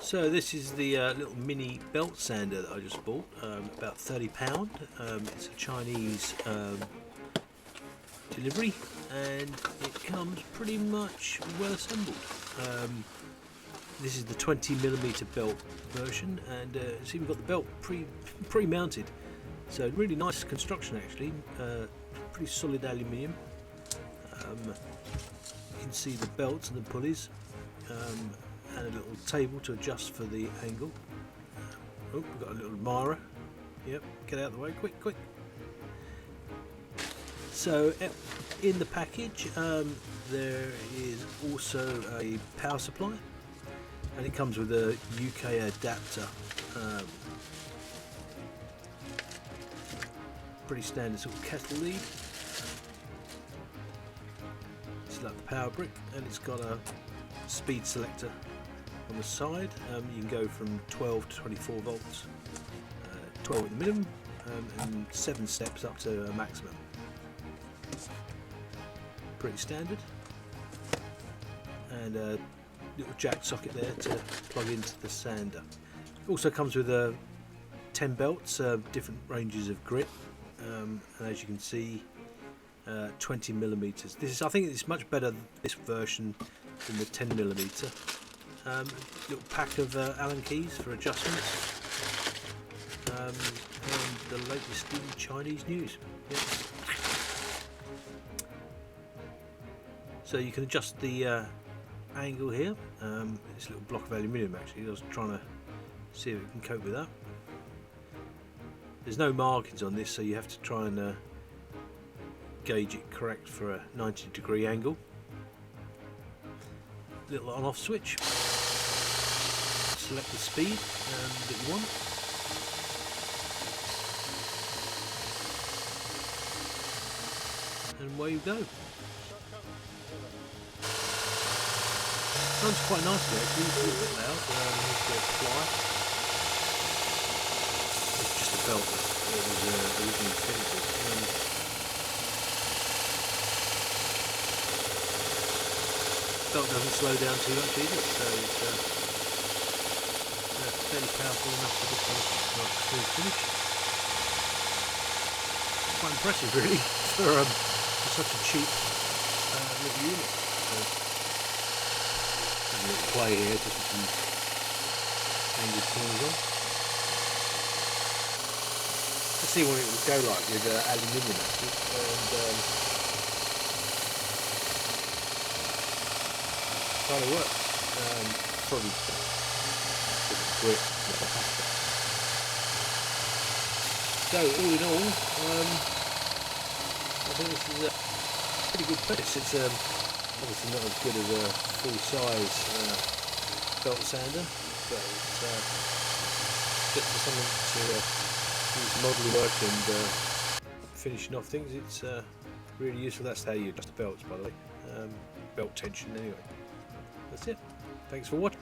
So this is the little mini belt sander that I just bought, about £30. It's a Chinese delivery, and it comes pretty much well assembled. This is the 20mm belt version, and it's even got the belt pre-mounted. So really nice construction actually, pretty solid aluminium. You can see the belts and the pulleys. And a little table to adjust for the angle. Oh, we've got a little admirer. Yep, get out of the way, quick. So in the package there is also a power supply, and it comes with a UK adapter. Pretty standard sort of kettle lead. It's like the power brick, and it's got a speed selector on the side. You can go from 12 to 24 volts, 12 at the minimum, and 7 steps up to a maximum. Pretty standard. And a little jack socket there to plug into the sander. Also comes with 10 belts, different ranges of grip, and as you can see, 20mm. I think it's much better, this version, than the 10mm. Little pack of Allen keys for adjustments, and the latest in Chinese news. Yep. So you can adjust the angle here. It's a little block of aluminium actually. I was trying to see if it can cope with that. There's no markings on this, so you have to try and gauge it correct for a 90-degree angle. Little on-off switch. Select the speed that you want. And away you go. Runs quite nicely actually. It's a little bit loud. Needs to apply. It's just a belt that was originally fitted with. Belt doesn't slow down too much either, so it's fairly powerful enough for this kind of nice smooth finish. Quite impressive really for such a cheap little unit. So, a little play here just with some angled corners on. Let's see what it would go like with aluminium actually, and kind of works. Probably different grip. So all in all, I think this is a pretty good purchase. It's obviously not as good as a full-size belt sander, but it's just for something to use modelling work and finishing off things. It's really useful. That's how you adjust the belts, by the way. Belt tension anyway. That's it. Thanks for watching.